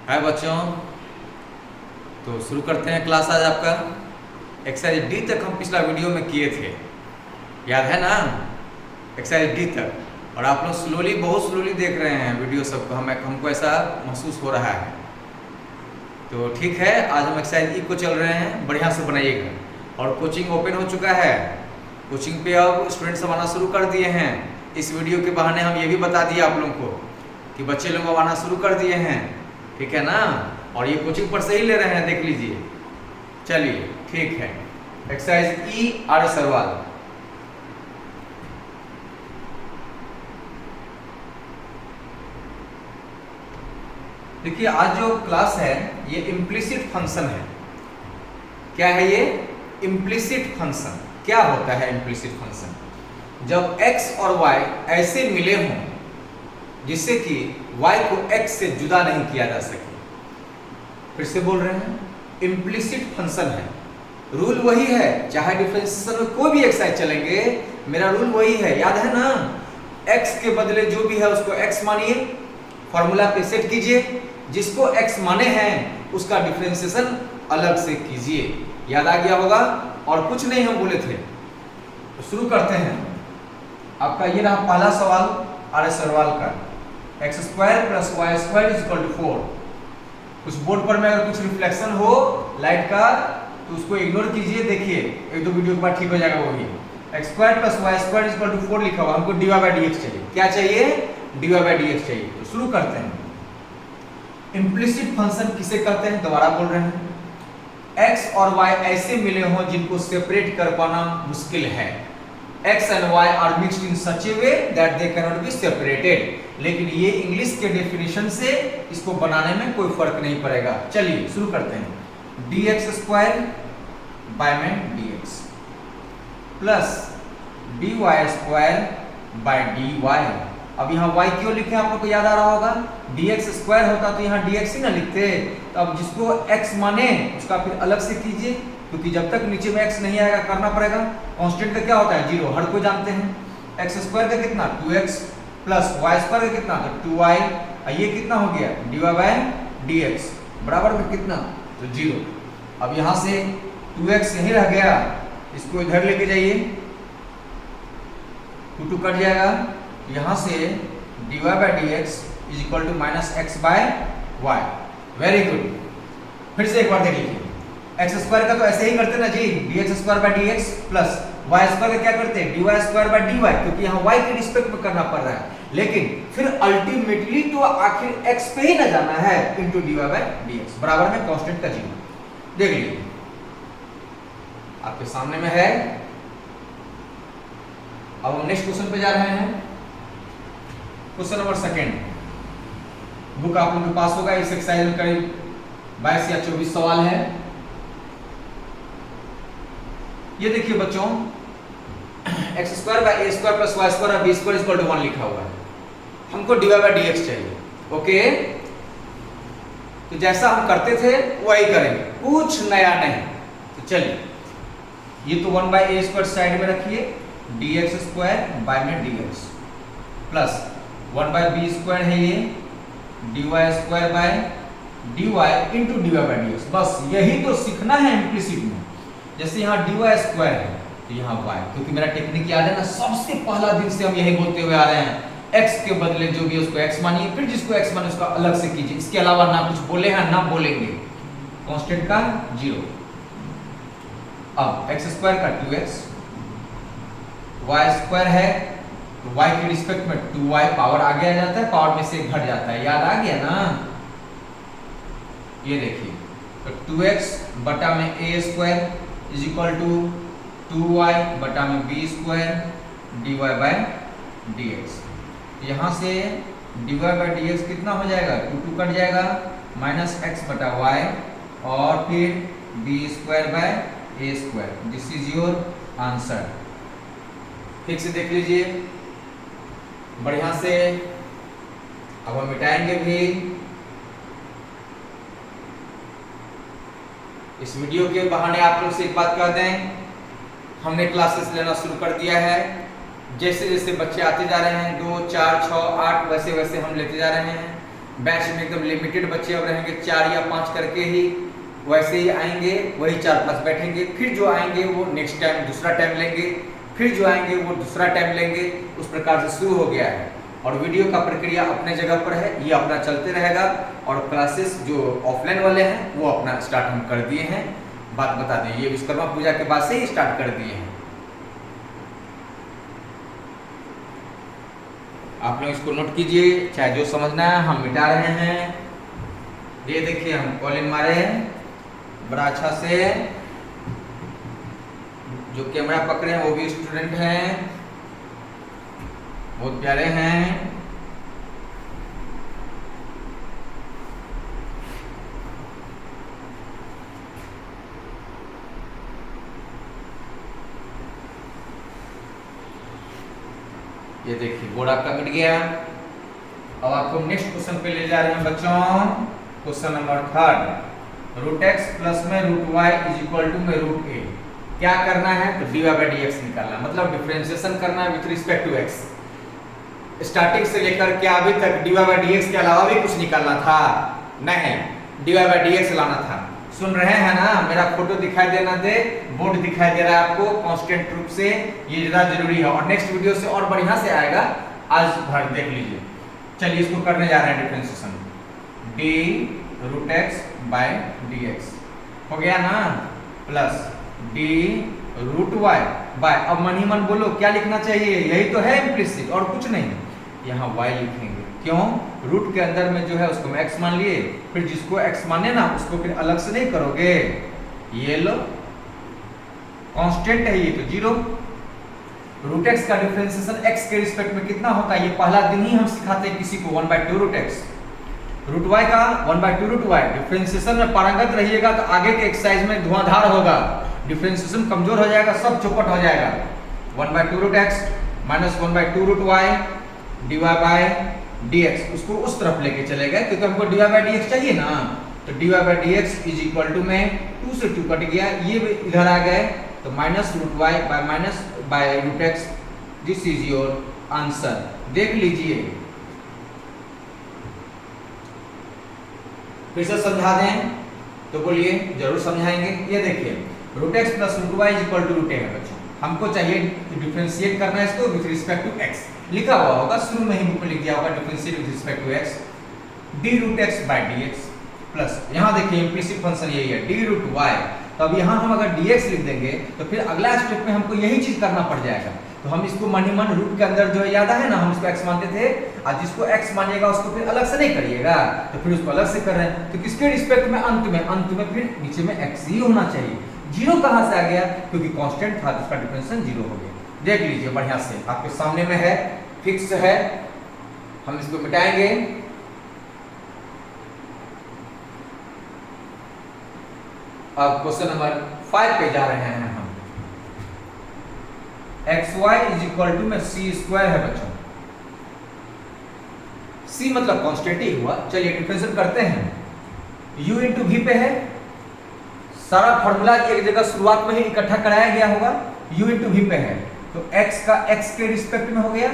हाय बच्चों, तो शुरू करते हैं क्लास। आज आपका एक्सरसाइज डी तक हम पिछला वीडियो में किए थे, याद है ना? एक्सरसाइज डी तक। और आप लोग बहुत स्लोली देख रहे हैं वीडियो सबको, हमको ऐसा महसूस हो रहा है। तो ठीक है, आज हम एक्सरसाइज ई को चल रहे हैं, बढ़िया से बनाइएगा। और कोचिंग ओपन हो चुका है, कोचिंग पे अब स्टूडेंट्स सब आना शुरू कर दिए हैं। इस वीडियो के बहाने हम ये भी बता दिए आप लोगों को कि बच्चे लोग अब आना शुरू कर दिए हैं, ठीक है ना? और ये कोचिंग पर से ही ले रहे हैं, देख लीजिए। चलिए ठीक है, एक्सरसाइज ई आर सरवाल। देखिए, आज जो क्लास है ये इम्प्लिसिट फंक्शन है। क्या है ये? Implicit function. क्या होता है इम्प्लिसिट फंक्शन? जब x और y ऐसे मिले हों जिससे कि y को x से जुदा नहीं किया जा सके। फिर से बोल रहे हैं, इम्प्लिसिट फंक्शन है। रूल वही है, चाहे डिफरेंशिएशन में कोई भी एक्सरसाइज चलेंगे, मेरा रूल वही है, याद है ना? x के बदले जो भी है उसको x मानिए, फॉर्मूला पे सेट कीजिए, जिसको x माने हैं उसका डिफरेंशिएशन अलग से कीजिए। याद आ गया होगा? और कुछ नहीं हम बोले थे। तो शुरू करते हैं। आपका ये रहा पहला सवाल आर सरवाल का, x² + y² = 4। कुछ बोर्ड पर में अगर कुछ रिफ्लेक्शन हो लाइट का तो उसको इग्नोर कीजिए। देखिए, एक दो वीडियो के बाद ठीक हो जाएगा। वो भी x² + y² = 4 लिखा हुआ, हमको dy/dx चाहिए। क्या चाहिए? dy/dx चाहिए। तो शुरू करते हैं। इम्प्लिसिट फंक्शन किसे कहते हैं? दोबारा बोल रहे हैं, x और y ऐसे मिले हों जिनको सेपरेट कर पाना मुश्किल है। x and y are mixed in such a way that they cannot be separated। लेकिन ये इंग्लिश के डेफिनेशन से इसको बनाने में कोई फर्क नहीं पड़ेगा। चलिए शुरू करते हैं। dx² में dx प्लस dy² dy। अब यहाँ y क्यों लिखे आप लोग को याद आ रहा होगा? dx² होता तो यहाँ dx ही ना लिखते। तो अब जिसको x माने उसका फिर अलग से कीजिए, क्योंकि जब तक नीचे में x नहीं आएगा करना पड़ेगा। कांस्टेंट का क्या होता है? 0, हर कोई जानते हैं। x² का कितना? 2x प्लस y² का कितना? 2y। ये कितना हो गया? dy/dx बराबर में कितना? तो 0। अब यहाँ से 2x यहीं रह गया, इसको इधर लेके जाइए, 2 कट जाएगा। यहाँ से dy/dx = -x/y। Very good. फिर से एक बार देख लीजिए, x² का तो ऐसे ही करते ना जी, dx² प्लस y² का क्या करते हैं? dy² क्योंकि यहाँ y के रिस्पेक्ट में करना पड़ रहा है। लेकिन फिर अल्टीमेटली तो आखिर x पे ही ना जाना है, इंटू dy/dx बराबर में कांस्टेंट का 0। देख लीजिए, आपके सामने में है। अब हम नेक्स्ट क्वेश्चन पे जा रहे हैं। Question number 2। बुक आप लोगों के पास होगा। इस एक्सरसाइज में करीब 22 या 24 सवाल है। ये देखिए बच्चों, x² + a² + y² + b² = 1 लिखा हुआ है। हमको dy/dx चाहिए। ओके, तो जैसा हम करते थे वही करेंगे, कुछ नया नहीं। तो चलिए, ये तो 1/a² साइड में रखिए, dx² में dx प्लस 1/b² है ये, dy² dy इंटू dy/dx। बस यही तो सीखना है इम्प्लिसिट में। जैसे यहाँ dy² है तो यहाँ y, क्योंकि मेरा टेक्निक याद है ना, सबसे पहला दिन से हम यही बोलते हुए आ रहे हैं, x के बदले जो भी उसको x मानिए, फिर जिसको x माने उसका अलग से कीजिए। इसके अलावा ना कुछ बोले हैं ना बोलेंगे। कांस्टेंट का 0। अब x² का 2x, y² है तो y के रिस्पेक्ट में 2y, पावर आगे आ जाता है, पावर में से घट जाता है। याद आ गया ना? ये देखिए, तो 2x बटा में a² = 2y बटा में b² dy/dx। यहाँ से dy/dx कितना हो जाएगा? 2 कट जाएगा, -x/y और फिर b²/a²। This is your answer. ठीक से देख लीजिए बढ़िया से। अब हम मिटाएंगे भी। इस वीडियो के बहाने आप लोग से एक बात कह दें, हमने क्लासेस लेना शुरू कर दिया है। जैसे जैसे बच्चे आते जा रहे हैं, 2, 4, 6, 8, वैसे वैसे हम लेते जा रहे हैं। बैच में एकदम लिमिटेड बच्चे अब रहेंगे, 4 या 5 करके ही, वैसे ही आएंगे, वही 4-5 बैठेंगे, फिर जो आएंगे वो नेक्स्ट टाइम दूसरा टाइम लेंगे, फिर जो आएंगे वो दूसरा टाइम लेंगे। उस प्रकार से शुरू हो गया है और वीडियो का प्रक्रिया अपने जगह पर है, ये अपना चलते रहेगा। और क्लासेस जो ऑफलाइन वाले हैं वो अपना स्टार्ट हम कर दिए हैं। बात बता दें, ये विश्वकर्मा पूजा के बाद से ही स्टार्ट कर दिए हैं। आप लोग इसको नोट कीजिए, चाहे जो समझना है हम मिटा रहे हैं। ये देखिए हम कॉलिंग मारे हैं बड़ा अच्छा से, जो कैमरा पकड़े हैं वो भी स्टूडेंट हैं, बहुत प्यारे हैं। ये देखिए बोर्ड आपका मिट गया। अब आपको नेक्स्ट क्वेश्चन पे ले जा रहे हैं बच्चों। Question number 3, root X plus में root Y is equal to में रूट ए। क्या करना है? तो dy बाई डी एक्स निकालना, मतलब डिफरेंशिएशन करना है with respect to x. Starting से लेकर के अभी तक dy बाई डी एक्स के अलावा भी कुछ निकालना था? नहीं, dy बाई डी एक्स लाना था। सुन रहे हैं ना? मेरा फोटो दिखाई देना दे, बोर्ड दिखाई दे रहा है आपको कांस्टेंट रूप से, ये ज्यादा जरूरी है और नेक्स्ट वीडियो से और बढ़िया से आएगा, आज भर देख लीजिए। चलिए इसको करने जा रहे हैं differentiation. d root x by d x हो गया ना, plus d root y by, अब मन ही मन बोलो क्या लिखना चाहिए? यही तो है इम्प्लिसिट और कुछ नहीं। यहाँ y लिखेंगे, क्यों? रूट के अंदर में जो है उसको मैं x मान लिए, फिर जिसको x माने ना उसको फिर अलग से नहीं करोगे। ये लो कांस्टेंट है, ये तो 0। रूट x का डिफरेंशिएशन x के रिस्पेक्ट में कितना होता है? ये पहला दिन ही हम सिखाते हैं किसी को, 1/2 रूट x। रूट y का 1/2 रूट y। डिफरेंशिएशन में पारंगत रहिएगा तो आगे के एक्सरसाइज में धुआंधार होगा, डिफरेंशिएशन कमजोर हो जाएगा, सब चौपट हो जाएगा। 1/2 root x minus 1/2 root y dy by dx, उसको उस तरफ लेके चले गए क्योंकि हमको dy बाय dx चाहिए ना। तो dy by dx is equal to में 2 से 2 कट गया, ये इधर आ गए तो minus root y by minus by root x। This is your answer. देख लीजिए, फिर से समझा दें तो बोलिए, जरूर समझाएंगे। ये देखिए root X plus root Y is equal to root A है बच्चों, हमको चाहिए डिफरेंशिएट करना है इसको विथ रिस्पेक्ट टू एक्स। लिखा हुआ होगा शुरू में ही बुक में लिख दिया होगा, differentiate with respect to x, d root x by d x plus, यहाँ देखिए इम्प्लिसिट फंक्शन यही है डी रूट वाई। तो अब यहाँ हम अगर dx लिख देंगे तो फिर अगला स्टेप में हमको यही चीज करना पड़ जाएगा। तो हम इसको मन ही मन रूट के अंदर जो याद है ना, हम इसको x मानते थे, और जिसको x मानिएगा उसको फिर अलग से नहीं करिएगा, तो फिर उसको अलग से कर रहे हैं। तो किसके रिस्पेक्ट में? अंत में फिर नीचे में x ही होना चाहिए। 0 कहाँ से आ गया? क्योंकि कांस्टेंट था, उसका डिफरेंशिएशन 0 हो गया। देख लीजिए बढ़िया से, आपके सामने में है, फिक्स है। हम इसको मिटाएंगे। अब क्वेश्चन नंबर 5 पे जा रहे हैं हम। xy इज इक्वल टू में c स्क्वायर है बच्चों, c मतलब कांस्टेंट ही हुआ। चलिए डिफरेंशिएट करते हैं। u इंटू वी पे है, सारा फॉर्मूला एक जगह शुरुआत में ही इकट्ठा कराया गया होगा। u इंटू वी पे है तो x का x के रिस्पेक्ट में हो गया,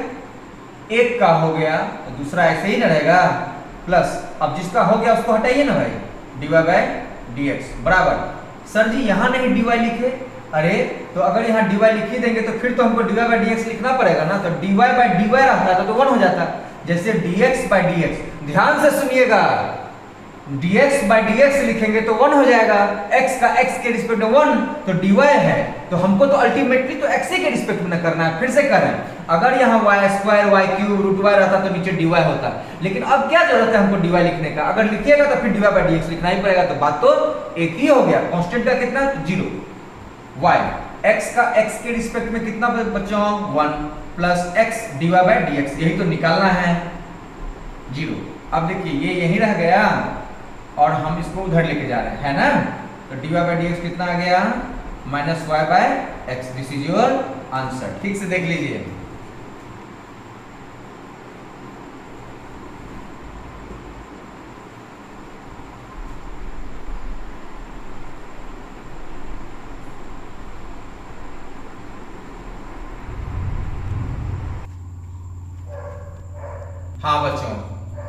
एक का हो गया तो दूसरा ऐसे ही न रहेगा, प्लस अब जिसका हो गया उसको हटाइए ना भाई, dy बाय dx बराबर। सर जी यहाँ नहीं dy लिखे, अरे तो अगर यहाँ dy लिख ही देंगे तो फिर तो हमको dy बाय dx लिखना पड़ेगा ना। तो dy बाय dy रहता तो 1 हो जाता। जैसे dx बाय dx, ध्यान से सुनिएगा, dx बाय dx लिखेंगे तो 1 हो जाएगा, x का x के रिस्पेक्ट में 1 तो dy है, तो हमको तो अल्टीमेटली तो x के रिस्पेक्ट में ना करना है। फिर से करें, अगर यहाँ y square y cube root y रहता तो नीचे dy होता, लेकिन अब क्या जरूरत है हमको dy लिखने का? अगर लिखिएगा तो फिर dy बाय dx लिखना ही पड़ेगा। तो बात तो एक ही हो गया, कांस्टेंट का कितना? 0। y x का x के रिस्पेक्ट में कितना बच्चों? 1 plus x dy by dx, यही तो निकालना है, 0। अब देखिए ये यही रह गया और हम इसको उधर लेके जा रहे हैं, है ना। तो dy बाय dx कितना आ गया? Minus y by x। This is your answer. ठीक से देख लीजिए। हाँ बच्चों,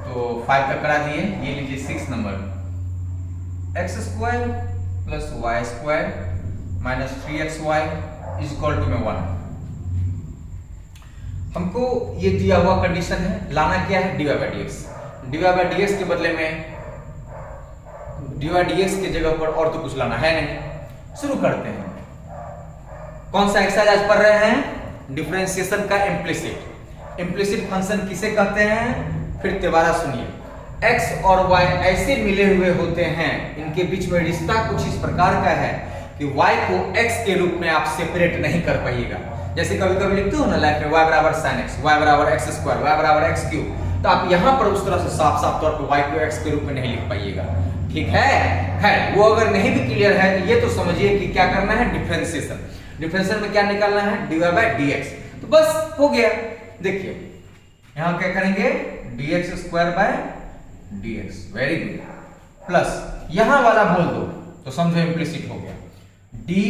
तो तो 5 का करा दिए, ये लीजिए 6 number, x square plus y square minus 3xy is equal to में 1। हमको ये दिया हुआ कंडीशन है, लाना क्या है, dy बाई डी एक्स के बदले में dy dx के जगह पर और तो कुछ लाना है नहीं। शुरू करते हैं। कौन सा एक्सरसाइज आज पढ़ रहे हैं, डिफरेंशिएशन का इम्प्लिसिट। इम्प्लिसिट फंक्शन किसे कहते हैं, फिर दोबारा सुनिए। x और y ऐसे मिले हुए होते हैं, इनके बीच में रिश्ता कुछ इस प्रकार का है कि y को x के रूप में आप सेपरेट नहीं कर पाइएगा। जैसे कभी कभी लिखते हो ना लाइफ में y बराबर sin x, y बराबर x स्क्वायर, y बराबर x क्यूब, तो आप यहाँ पर उस तरह से साफ साफ तौर पर y को x के रूप में नहीं लिख पाइएगा। ठीक है, वो अगर नहीं भी क्लियर है तो ये तो समझिए कि क्या करना है, डिफरेंशिएशन। डिफरेंशिएशन में क्या निकालना है, dy बाई dx। तो बस हो गया। देखिए यहाँ क्या करेंगे, dx square by dx, very good, plus यहाँ वाला बोल दो तो समझो इम्प्लिसिट हो गया, dy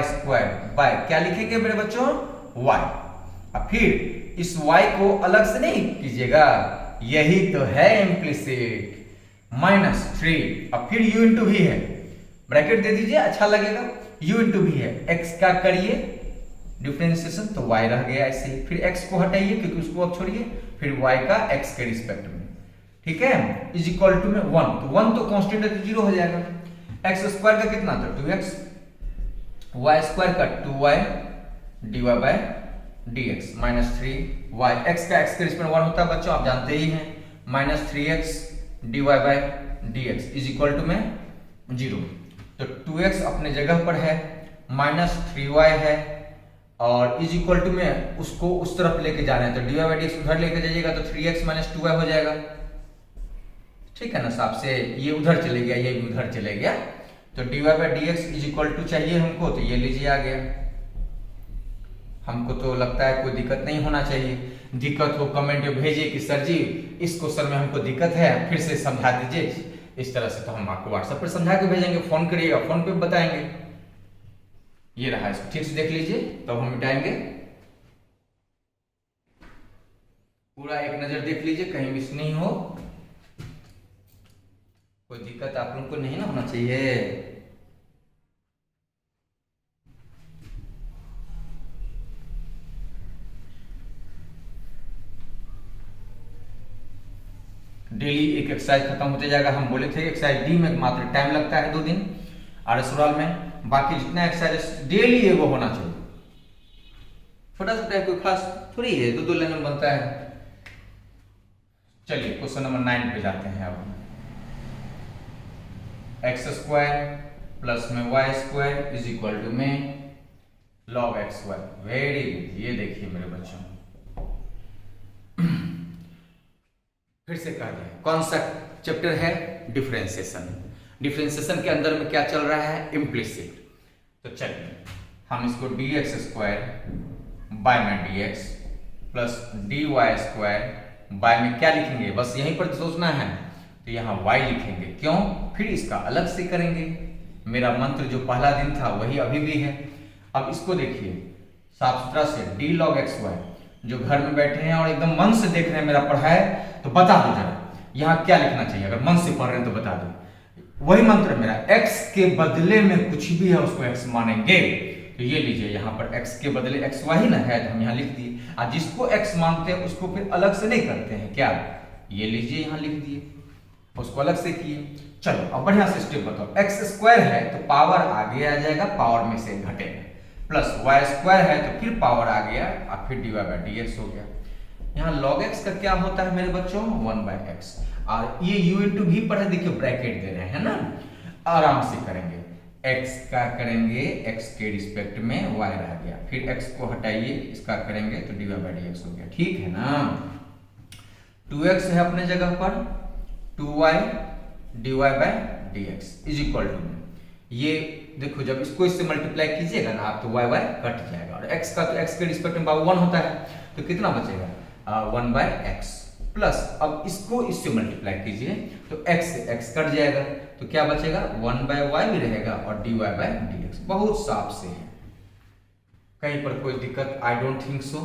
स्क्वायर बाय क्या लिखेंगे मेरे बच्चों, y। अब फिर इस y को अलग से नहीं कीजिएगा, यही तो है इम्प्लिसिट, माइनस 3, अब फिर u इंटू भी है, ब्रैकेट दे दीजिए अच्छा लगेगा, u इंटू भी है, x का करिए डिफरेंशिएशन तो y रह गया ऐसे, फिर x को हटाइए क्योंकि उसको अब छोड़िए, फिर y का x के रिस्पेक्ट में, ठीक है, इज इक्वल टू में 1, तो 1 तो कांस्टेंट है तो 0 हो जाएगा। x स्क्वायर का कितना था 2x, y स्क्वायर का 2y dy by dx minus 3y, x का x के रिस्पेक्ट में 1 होता है बच्चों, आप जानते ही हैं, minus 3x dy by dx is equal to में 0। तो 2x अपने जगह पर है, माइनस 3y है, और इज इक्वल टू में उसको उस तरफ लेके जाना है, तो dy बाई dx उधर लेके जाइएगा तो 3x माइनस 2y हो जाएगा। ठीक है ना, साहब से ये उधर चले गया, ये भी उधर चले गया, तो dy by dx is equal to चाहिए हमको, तो ये लीजिए आ गया। हमको तो लगता है कोई दिक्कत नहीं होना चाहिए, दिक्कत हो कमेंट में भेजिए कि सर जी इस क्वेश्चन में हमको दिक्कत है, फिर से समझा दीजिए इस तरह से, तो हम आपको व्हाट्सएप पर समझा के भेजेंगे, फोन करिएगा, फोन पे बताएंगे। ये रहा, इसको ठीक से देख लीजिए तब हम मिटाएंगे, पूरा एक नजर देख लीजिए कहीं मिस नहीं हो, कोई दिक्कत आप लोगों को नहीं ना होना चाहिए। डेली एक एक्सरसाइज खत्म होते जाएगा, हम बोले थे एक्सरसाइज डी में मात्र टाइम लगता है 2 दिन और सवाल में, बाकी जितना एक्सरसाइज डेली है वो होना चाहिए। छोटा सा टाइप कोई खास थोड़ी है, 2 लाइन में बनता है। चलिए क्वेश्चन नंबर 9 पे जाते हैं। अब एक्स स्क्वायर प्लस में Y square is equal to में log X Y, very good. ये देखिए मेरे बच्चों, फिर से कह दिया, कौन सा चैप्टर है, डिफरेंशिएशन। डिफरेंशिएशन के अंदर में क्या चल रहा है, इम्प्लिसिट। तो चलिए हम इसको dx स्क्वायर बाय में dx plus dy square by में क्या लिखेंगे, बस यहीं पर सोचना है, तो यहाँ y लिखेंगे। क्यों, फिर इसका अलग से करेंगे। मेरा मंत्र जो पहला दिन था वही अभी भी है। अब इसको देखिए साफ सुथरा से, d log x y, जो घर में बैठे हैं और एकदम मन से देख रहे हैं मेरा पढ़ाए, तो बता दो जरा यहाँ क्या लिखना चाहिए, अगर मन से पढ़ रहे हैं तो बता दो। वही मंत्र मेरा, x के बदले में कुछ भी है उसको x मानेंगे, तो ये लीजिए यहाँ पर x के बदले x y ही ना है, तो हम यहाँ लिख दिए। और जिसको x मानते हैं उसको फिर अलग से नहीं करते हैं क्या, ये लीजिए यहाँ लिख दिए, उसको अलग से किए। चलो अब बढ़िया से स्टेप बताओ, x स्क्वायर है तो पावर आगे आ जाएगा, पावर में से घटेगा, प्लस y स्क्वायर है तो फिर पावर आ गया और फिर dy बाई dx हो गया। यहाँ log x का क्या होता है मेरे बच्चों, 1 बाई x, और ये u इंटू भी पर है, देखिए ब्रैकेट दे रहे हैं ना, आराम से करेंगे। x का करेंगे x के रिस्पेक्ट में, y रह गया, फिर x को हटाइए, इसका करेंगे तो dy बाई dx हो गया। ठीक है ना, 2x है अपने जगह पर, 2y dy by dx is equal to, ये देखो जब इसको इससे मल्टीप्लाई कीजिएगा ना आप, तो y y कट जाएगा, और x का तो x के रिस्पेक्ट में 1 होता है, तो कितना बचेगा 1 बाई x, प्लस अब इसको इससे मल्टीप्लाई कीजिए तो x से x कट जाएगा, तो क्या बचेगा 1 बाई y भी रहेगा और dy बाई dx। बहुत साफ से है, कहीं पर कोई दिक्कत, आई डोंट थिंक सो,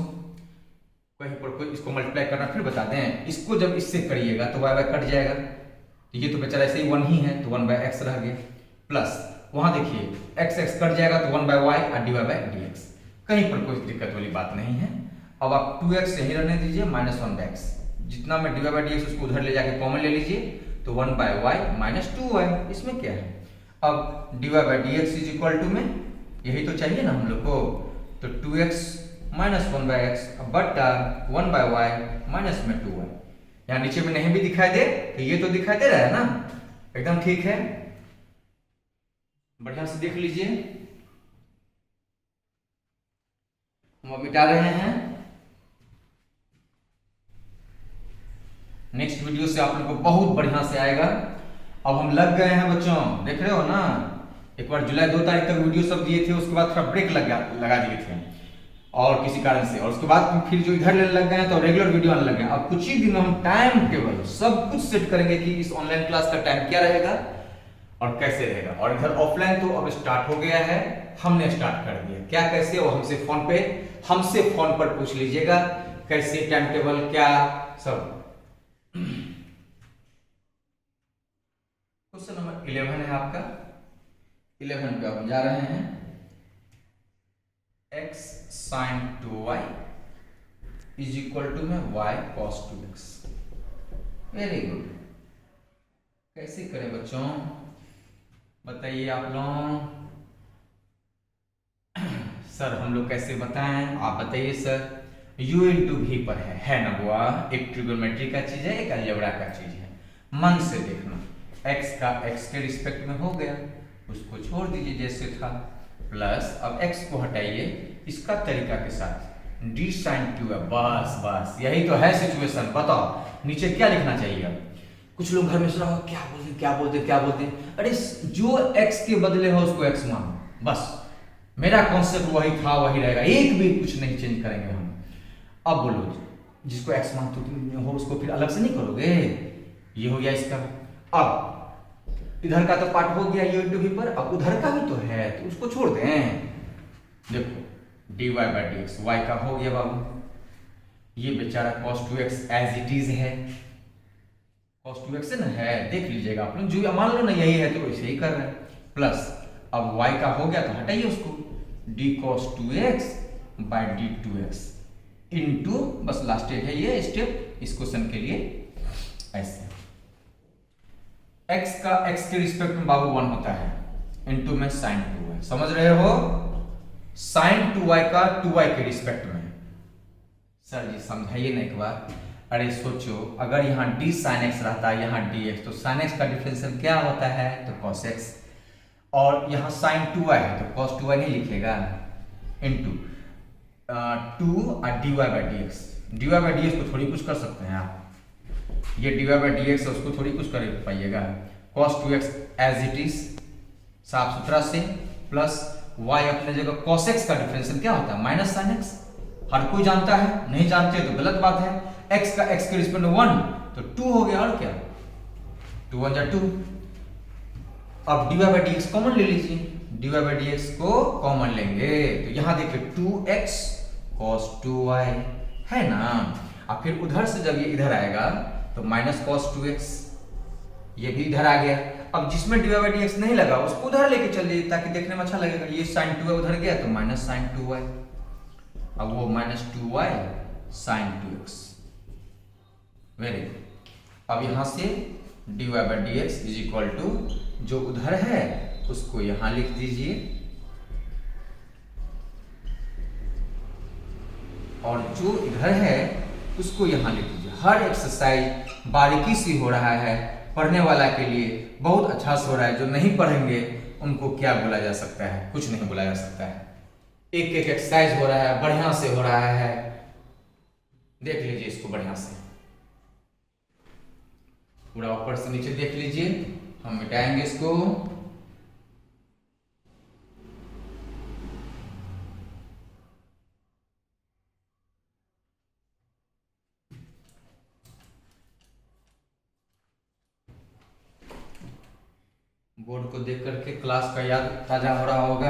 कहीं पर कोई इसको मल्टीप्लाई करना फिर बता दें, इसको जब इससे करिएगा तो वाई कट जाएगा, तो ये तो बेचारा ऐसे ही 1 ही है, तो 1/x रह गया, प्लस वहां देखिए x x कट जाएगा तो 1/y और dy/dx, कहीं पर कोई दिक्कत वाली बात नहीं है। अब आप 2x यही रहने दीजिए, -1/x, जितना में dy/dx उसको उधर ले जाके कॉमन ले लीजिए, तो 1/y - 2y, इसमें क्या है। अब dy/dx इज इक्वल टू में यही तो चाहिए ना हम लोग को, तो 2x - 1/x बटा 1/y माइनस में 2y, यहाँ नीचे में नहीं भी दिखाई दे तो ये तो दिखाई दे रहा है ना, एकदम ठीक है, बढ़िया से देख लीजिए। हम मिटा रहे हैं, नेक्स्ट वीडियो से आप लोग को बहुत बढ़िया से आएगा। अब हम लग गए हैं बच्चों, देख रहे हो ना, एक बार जुलाई 2 तारीख तक वीडियो सब दिए थे, उसके बाद थोड़ा ब्रेक लगा दिए थे और किसी कारण से, और उसके बाद फिर जो इधर लग गए तो रेगुलर वीडियो आने लग गए। अब कुछ ही दिन में हम टाइम टेबल सब कुछ सेट करेंगे कि इस ऑनलाइन क्लास का टाइम क्या रहेगा और कैसे रहेगा। और इधर ऑफलाइन तो अब स्टार्ट हो गया है, हमने स्टार्ट कर दिया, क्या कैसे वो हमसे फोन पर पूछ लीजिएगा, कैसे टाइम टेबल क्या सब। क्वेश्चन नंबर 11 है आपका, 11 पे हम जा रहे हैं, x sin 2y is equal to में y cos 2x। Very good, कैसे करें बच्चों बताइए आप लोग। सर हम लोग कैसे बताएं, आप बताइए सर। u इंटू भी पर है ना बुआ, एक ट्रिग्नोमेट्री का चीज है, एक अलजेब्रा का चीज है, मन से देखना। x का x के रिस्पेक्ट में हो गया, उसको छोड़ दीजिए जैसे था, प्लस अब x को हटाइए इसका तरीका के साथ, d sin 2 है, बस यही तो है सिचुएशन। बताओ नीचे क्या लिखना चाहिए। अब कुछ लोग घर में सुना क्या बोलते, अरे जो x के बदले हो उसको x मानो, बस मेरा कॉन्सेप्ट वही था वही रहेगा, एक भी कुछ नहीं चेंज करेंगे हम। अब बोलो जिसको x मानते हो उसको फिर अलग से नहीं करोगे, ये हो गया इसका। अब इधर का तो पार्ट हो गया u इंटू v पर, अब उधर का भी तो है तो उसको छोड़ दें। देखो dy/dx y का हो गया बाबू, ये बेचारा cos 2x as it is है, cos 2x ना है, देख लीजिएगा आप लोग, जो मान लो ना यही है तो वैसे ही कर रहे हैं, प्लस अब y का हो गया तो हटाइए उसको, d cos 2x by d 2x into, बस लास्ट स्टेप है ये स्टेप इस क्वेश्चन के लिए, ऐसे x का x के रिस्पेक्ट में बाबू 1 होता है, इंटू में sin 2y, समझ रहे हो, sin 2y का 2y के रिस्पेक्ट में। सर जी समझाइए ना एक बार। अरे सोचो अगर यहाँ d sin x रहता है, यहाँ dx, तो sin x का डिफरेंशियल क्या होता है, तो cos x, और यहाँ sin 2y है तो cos 2y नहीं लिखेगा, इंटू 2 और dy/dx को थोड़ी कुछ कर सकते हैं आप, ये dy/dx है उसको थोड़ी कुछ कर पाइएगा, cos 2x as it is साफ सुथरा से, प्लस y अपने जगह cos x का डिफरेंशियल क्या होता है, माइनस sin x, हर कोई जानता है, नहीं जानते तो गलत बात है। x का x के रिस्पेक्ट में 1 तो 2 हो गया, और क्या 2 1 जा 2। अब dy/dx कॉमन ले लीजिए, dy/dx को कॉमन लेंगे तो यहां देखिए 2x cos 2y है ना, अब फिर उधर से जब ये इधर आएगा तो माइनस cos 2x, ये भी इधर आ गया। अब जिसमें dy/dx नहीं लगा उसको उधर लेके चलिए ताकि देखने में अच्छा लगेगा, ये sin 2y उधर गया तो माइनस sin 2y, अब वो minus 2y sin 2x, very good. अब यहां से dy/dx इज इक्वल टू जो उधर है उसको यहां लिख दीजिए, और जो इधर है उसको यहां लिख दीजिए। हर एक्सरसाइज बारीकी से हो रहा है, पढ़ने वाला के लिए बहुत अच्छा से हो रहा है, जो नहीं पढ़ेंगे उनको क्या बोला जा सकता है, कुछ नहीं बोला जा सकता है। एक एक एक्सरसाइज हो रहा है, बढ़िया से हो रहा है, देख लीजिए इसको बढ़िया से, पूरा ऊपर से नीचे देख लीजिए। हम मिटाएंगे इसको, बोर्ड को देख करके क्लास का याद ताजा हो रहा होगा।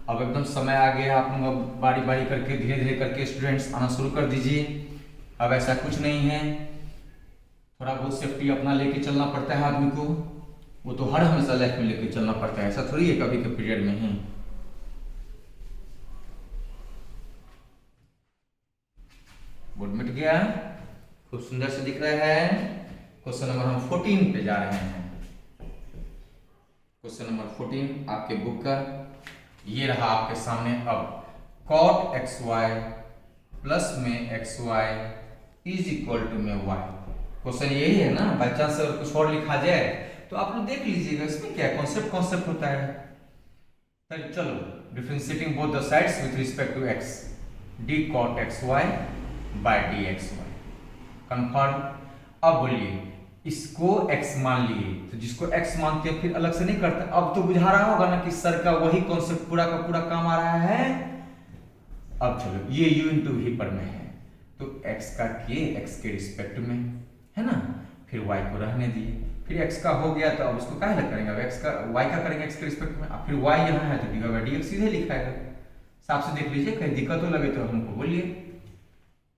अब एकदम समय आ गया, आप लोग बारी बारी करके धीरे धीरे करके स्टूडेंट्स आना शुरू कर दीजिए। अब ऐसा कुछ नहीं है, थोड़ा बहुत सेफ्टी अपना लेके चलना पड़ता है आदमी को, वो तो हर हमेशा लाइफ में लेके चलना पड़ता है, ऐसा थोड़ी है कभी के पीरियड में ही। बोर्ड मिट गया, खूब सुंदर से दिख रहा है। क्वेश्चन नंबर हम 14 पे जा रहे हैं। क्वेश्चन नंबर 14 आपके बुक का ये रहा आपके सामने। अब cot xy प्लस में xy इज इक्वल टू में y। क्वेश्चन यही है ना, बाई चांस अगर कुछ और लिखा जाए तो आप लोग देख लीजिएगा इसमें क्या कॉन्सेप्ट होता है। चलो, differentiating both the sides with respect to x, d cot xy by dxy confirm. अब बोलिए इसको x मान लिए, तो जिसको x मानते हैं फिर अलग से नहीं करते। अब तो बुझा रहा होगा ना कि सर का वही कॉन्सेप्ट पूरा का पूरा काम आ रहा है। अब चलो, ये u इंटू v पर में है तो x का k x के रिस्पेक्ट में है ना, फिर y को रहने दिए। फिर x का हो गया तो अब उसको काहे लग करेंगे, अब x का y का करेंगे x के रिस्पेक्ट में। अब फिर y यहाँ है तो dy बाई dx सीधे लिखा है। साफ से देख लीजिए, कहीं दिक्कत हो लगे तो हमको बोलिए।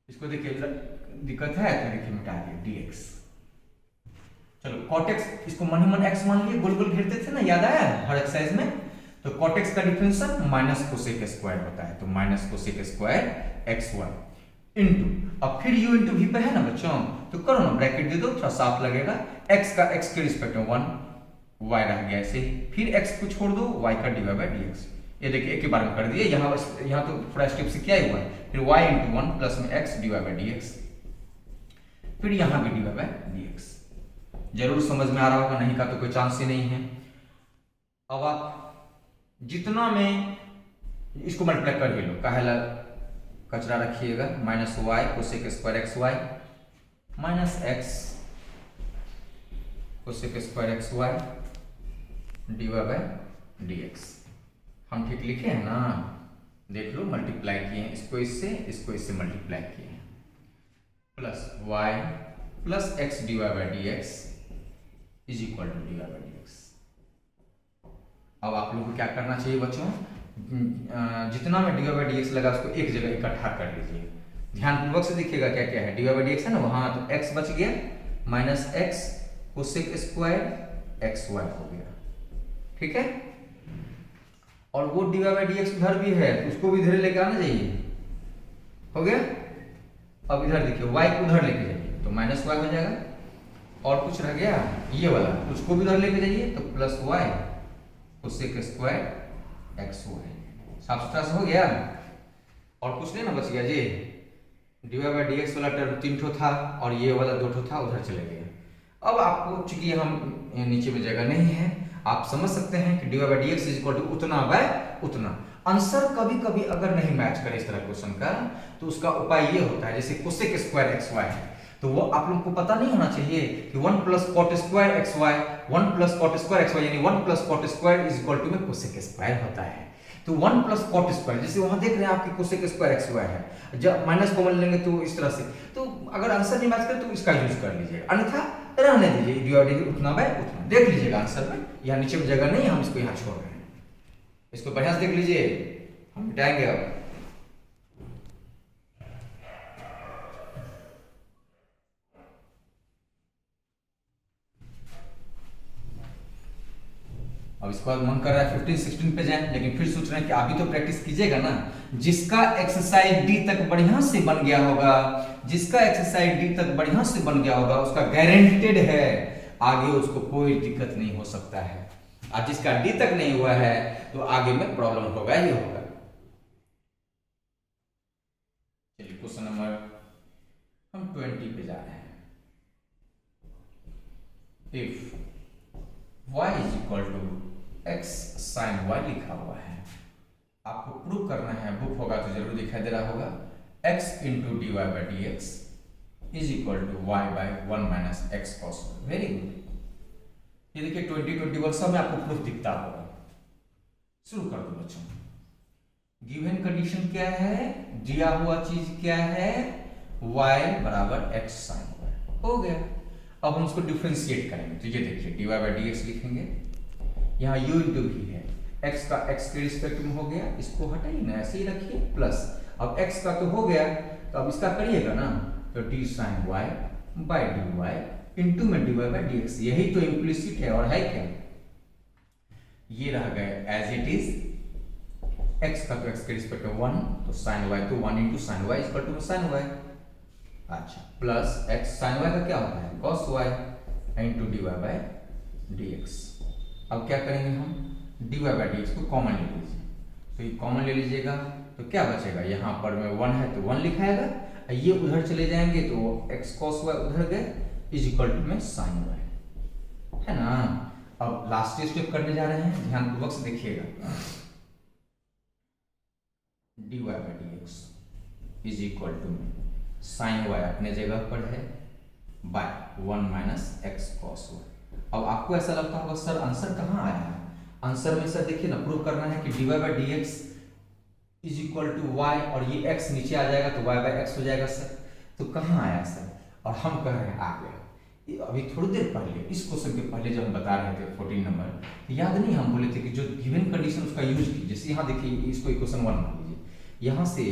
इसको देखिए दिक्कत है तो देखिए मिटा दिए dx। चलो cot x, इसको मन ही मन x मान लिए, गोल गोल घेरते थे ना, याद आया हर एक्सरसाइज में। तो cot x का डिफरेंशियल माइनस कोसेक स्क्वायर होता है, तो minus cosec square xy into, अब फिर u इंटू v पे है ना बच्चों, तो करो ना ब्रैकेट दे दो, थोड़ा साफ लगेगा। x का x के रिस्पेक्ट में 1, y रह गया ऐसे ही, फिर x को छोड़ दो, y का dy बाई dx। ये देखिए एक ही बार में कर दिए, यहाँ तो थोड़ा स्टेप से क्या ही हुआ है। फिर y इंटू 1 प्लस में x dy बाई dx, फिर यहाँ भी dy बाई dx। जरूर समझ में आ रहा होगा, नहीं का तो कोई चांस ही नहीं है। अब आप जितना में इसको मल्टीप्लाई कर लो, काहेला कचरा रखिएगा, minus y cosec square x y minus x cosec square x y d Y by D x. हम ठीक लिखे हैं ना, देख लो मल्टीप्लाई किए हैं, इसको इससे मल्टीप्लाई किए हैं, plus y plus x d Y by D x is equal to d Y by D x. अब आप लोगों को क्या करना चाहिए बच्चों, जितना में dy बाई dx लगा उसको एक जगह इकट्ठा कर लीजिए। ध्यानपूर्वक से देखिएगा क्या क्या है। dy बाई dx है ना वहां, तो x बच गया minus x cosec square xy हो गया, ठीक है। और वो dy बाई dx उधर भी है तो उसको भी इधर लेके आना चाहिए, हो गया। अब इधर देखिए y को उधर लेके जाइए तो माइनस y हो जाएगा, और कुछ रह गया ये वाला, उसको भी उधर लेके जाइए तो plus y cosec square x y. साफ सुथरा से हो गया, और कुछ नहीं ना बच गया जी। D Y by D X वाला टर्म 3 ठो था और ये वाला 2 ठो था, उधर चले गया। अब आपको चूंकि हम नीचे में जगह नहीं है, आप समझ सकते हैं कि d Y by D x is equal to उतना बाय उतना। आंसर कभी कभी अगर नहीं मैच करे इस तरह क्वेश्चन का, तो उसका उपाय ये होता है, जैसे कोसेक स्क्वायर एक्स वाई है तो वो आप लोगों को पता नहीं होना चाहिए कि 1 plus cot square x y, 1 plus cot square x y यानी 1 plus cot square is equal to में कोसेक स्क्वायर होता है। तो 1 प्लस कॉट स्क्वायर, जैसे वहां देख रहे हैं आपकी कोसेक स्क्वायर एक्स वाई है, जब माइनस कॉमन लेंगे तो इस तरह से, तो अगर आंसर नहीं मैच करे तो इसका यूज कर लीजिएगा, अन्यथा रहने दीजिए डी वाई डी उतना बाय उतना। देख लीजिएगा आंसर में, यहाँ नीचे में जगह नहीं, हम इसको यहाँ छोड़ रहे हैं, इसको बढ़िया से देख लीजिए, हम मिटाएंगे। अब इसके बाद मन कर रहा है 15-16 पे जाएं, लेकिन फिर सोच रहे हैं कि अभी तो प्रैक्टिस कीजिएगा ना। जिसका एक्सरसाइज डी तक बढ़िया से बन गया होगा, जिसका एक्सरसाइज डी तक बढ़िया से बन गया होगा उसका गारंटेड है आगे उसको कोई दिक्कत नहीं हो सकता है। और जिसका डी तक नहीं हुआ है तो आगे में प्रॉब्लम होगा ही होगा। चलिए क्वेश्चन नंबर हम 20 पे जा रहे हैं। If y is equal to x sine y लिखा हुआ है, आपको प्रूव करना है, बुक होगा तो जरूर दिखाई दे रहा होगा, x into d Y by D x is equal to y by 1 minus x cos y। Very good. ये देखिए 2021 सब में आपको प्रूफ दिखता होगा। शुरू कर दो बच्चों। गिवन कंडीशन क्या है, दिया हुआ चीज क्या है, y बराबर x साइन y हो गया। अब हम उसको डिफरेंशिएट करेंगे, तो ये देखिए d Y by D x लिखेंगे, यहाँ u इंटू भी है, x का x के रिस्पेक्ट में हो गया, इसको हटाइए ना, ऐसे ही रखिए, प्लस अब x का तो हो गया, तो अब इसका करिएगा ना, तो D sine Y by D Y into में D Y by D X, यही तो इम्प्लिसिट है और है क्या, ये रह गए एज इट इज, x का तो x के रिस्पेक्ट में 1, तो साइन y तो 1 into sine y equal to sine y, अच्छा प्लस x साइन y का क्या होता है cos y into d Y by D x. अब क्या करेंगे हम, d Y by D x को कॉमन ले लीजिए, तो ये कॉमन ले लीजिएगा तो क्या बचेगा, यहाँ पर में 1 है तो 1 लिखाएगा, ये उधर चले जाएंगे तो x cos y उधर गए इज इक्वल टू में साइन y, है ना। अब लास्ट स्टेप करने जा रहे हैं, ध्यानपूर्वक से देखिएगा, d Y by D x is equal to sine y अपने जगह पर है by 1 minus x cos y. अब आपको ऐसा लगता होगा सर आंसर कहाँ आया है, आंसर में सर देखिए ना प्रूव करना है कि d Y by D x is equal to y, और ये एक्स नीचे आ जाएगा तो वाई बाई एक्स हो जाएगा सर, तो कहाँ आया सर, और हम कह रहे हैं आ गया। अभी थोड़ी देर पहले इस क्वेश्चन के पहले जब हम बता रहे थे 14 नंबर, याद नहीं हम बोले थे कि जो गिवन कंडीशन उसका यूज कीजिए, जैसे यहाँ देखिए इसको इक्वेशन 1 मान लीजिए, यहाँ से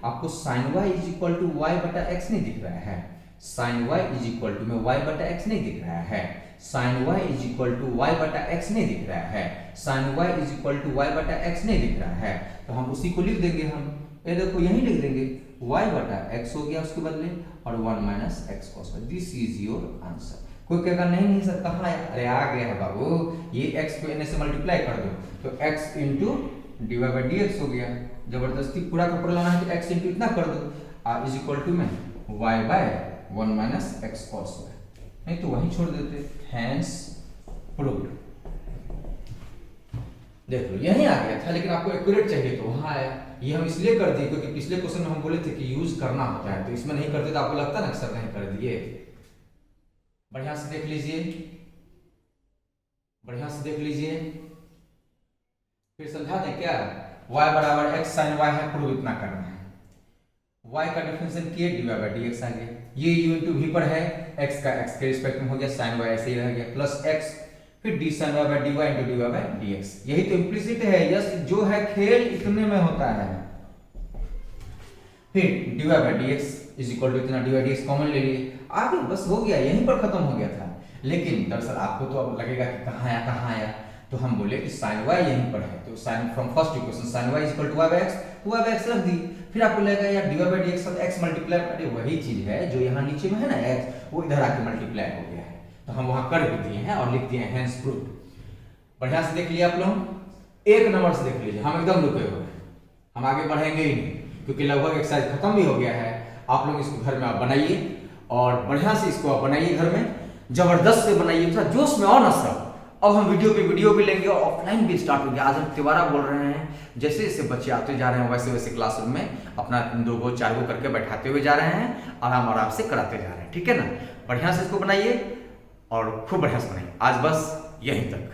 आपको sine y is equal to y बटा एक्स नहीं दिख रहा है, sine y is equal to में वाई बटा एक्स नहीं दिख रहा है, sine y is equal to y बटा एक्स नहीं दिख रहा है, sine y is equal to y बटा एक्स नहीं दिख रहा है, तो हम उसी को लिख देंगे, हम ये देखो यही लिख देंगे y बटा x हो गया उसके बदले, और 1 minus x cos y, this is your answer. कोई कहेगा नहीं नहीं सर कहाँ है, अरे आ गया है बाबू, ये x को n से मल्टीप्लाई कर दो तो x into d Y by D x हो गया, जबरदस्ती पूरा का पूरा लाना है तो x इंटू इतना कर दो इज इक्वल टू में y by 1 minus x cos y, नहीं तो वहीं छोड़ देते, हैंस प्रूव्ड। देख लो यहीं आ गया था, लेकिन आपको एक्यूरेट चाहिए तो वहां आया, ये हम इसलिए कर दिए क्योंकि पिछले क्वेश्चन में हम बोले थे कि यूज करना होता है, तो इसमें नहीं करते तो आपको लगता ना सर नहीं कर दिए। बढ़िया से देख लीजिए, बढ़िया से देख लीजिए, फिर समझा दें क्या, y बराबर x sin y है, प्रूव इतना करना है, y का डिफरेंशियल किए D Y by D X आ गया, ये u इंटू v पर है, x का x के रिस्पेक्ट में हो गया, sin y ऐसे ही रह गया, प्लस x फिर d sin y by dy into dy by dx, यही तो इम्प्लिसिट है, यस जो है खेल इतने में होता है, फिर dy by dx is equal to इतना, dy dx कॉमन ले लिए, आगे बस हो गया, यहीं पर खत्म हो गया था। लेकिन दरअसल आपको तो अब लगेगा कि कहाँ आया, तो हम बोले कि sin y यहीं पर है, तो sin from first equation sin y is equal to y by x, तो y बाई x रख दी, फिर आपको लगेगा यार dy बाई dx साथ x मल्टीप्लाई, अरे वही चीज है जो यहाँ नीचे में है ना x, वो इधर आके मल्टीप्लाई हो गया है, तो हम वहां कर भी दिए हैं और लिख दिए हैं हेंस प्रूव्ड। बढ़िया से देख लिया आप लोग, एक नंबर से देख लीजिए, हम एकदम रुके हुए हैं, हम आगे बढ़ेंगे ही नहीं क्योंकि लगभग एक्सरसाइज खत्म भी हो गया है। आप लोग इसको घर में आप बनाइए और बढ़िया से इसको आप बनाइए, घर में जबरदस्त से बनाइए, थोड़ा जोश में और ना सब। अब हम वीडियो भी लेंगे और ऑफलाइन भी स्टार्ट हो गया, आज हम तिवारा बोल रहे हैं, जैसे जैसे बच्चे आते जा रहे हैं वैसे वैसे क्लासरूम में अपना 2 गो 4 गो करके बैठाते हुए जा रहे हैं, आराम से कराते जा रहे हैं, ठीक है ना। बढ़िया से इसको बनाइए और खूब बढ़िया से बनाइए, आज बस यहीं तक।